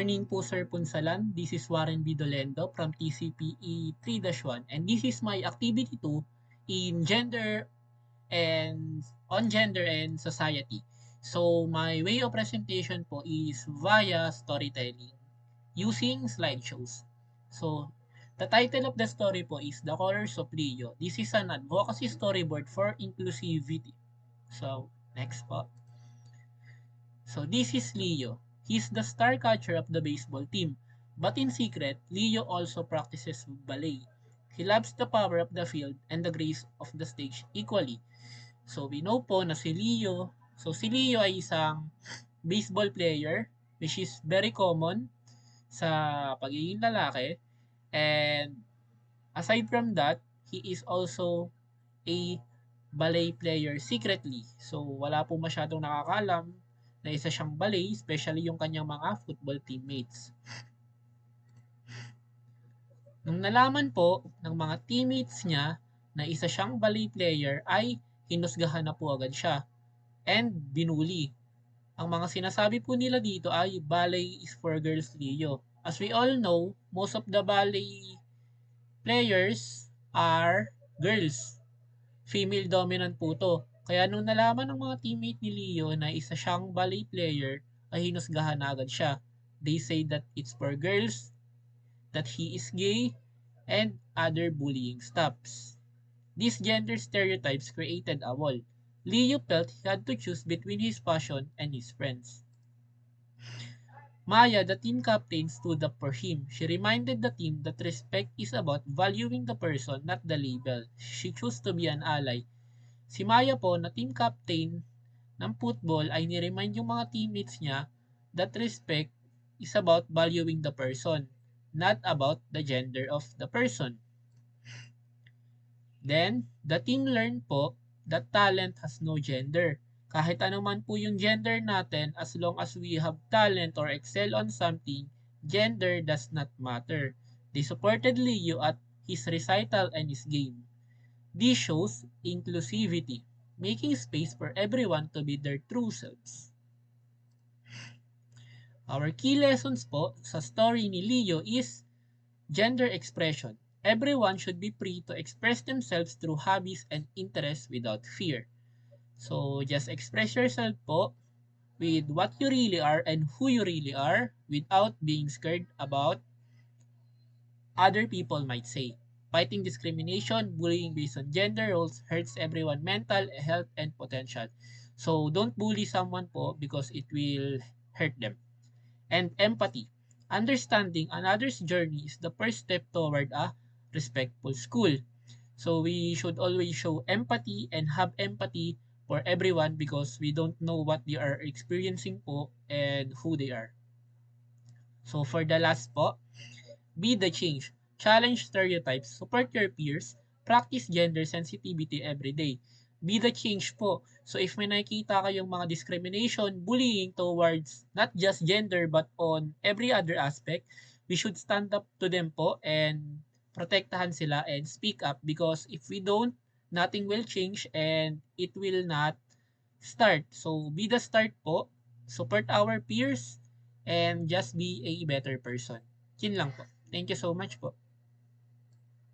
morning po, Sir Punsalan. This is Warren B. Dolendo from TCPE 3-1, and this is my activity 2 in gender and on gender and society. So, my way of presentation po is via storytelling using slideshows. So, the title of the story po is The Colors of Leo. This is an advocacy storyboard for inclusivity. So, next po. So this is Leo. He's the star catcher of the baseball team. But in secret, Leo also practices ballet. He loves the power of the field and the grace of the stage equally. So we know po na si Leo, si Leo ay isang baseball player which is very common sa pagiging lalaki. And aside from that, he is also a ballet player secretly. So, wala po masyadong nakakalam na isa siyang ballet, especially yung kanyang mga football teammates. Nung nalaman po ng mga teammates niya na isa siyang ballet player ay hinusgahan na po agad siya and binuli. Ang mga sinasabi po nila dito ay ballet is for girls, Leo. As we all know, most of the ballet players are girls. Female dominant po to. Kaya nung nalaman ng mga teammate ni Leo na isa siyang ballet player, ay hinusgahan na agad siya. They say that it's for girls, that he is gay, and other bullying stops. These gender stereotypes created a wall. Leo felt he had to choose between his passion and his friends. Maya, the team captain, stood up for him. She reminded the team that respect is about valuing the person, not the label. She chose to be an ally. Si Maya po na team captain ng football ay ni-remind yung mga teammates niya that respect is about valuing the person, not about the gender of the person. Then, the team learned po that talent has no gender. Kahit ano man po yung gender natin, as long as we have talent or excel on something, gender does not matter. They supported Leo at his recital and his game. This shows inclusivity, making space for everyone to be their true selves. Our key lessons po sa story ni Leo is gender expression. Everyone should be free to express themselves through hobbies and interests without fear. So, just express yourself po with what you really are and who you really are without being scared about other people might say. Fighting discrimination, bullying based on gender roles hurts everyone mental health and potential. So, don't bully someone po because it will hurt them. And empathy. Understanding another's journey is the first step toward a respectful school. So we should always show empathy and have empathy for everyone because we don't know what they are experiencing po and who they are. So for the last po, be the change. Challenge stereotypes, support your peers, practice gender sensitivity every day. Be the change po. So if may nakikita kayong mga discrimination, bullying towards not just gender but on every other aspect, we should stand up to them po and protektahan sila and speak up because if we don't, nothing will change and it will not start. So be the start po, support our peers, and just be a better person. Yun lang po. Thank you so much po.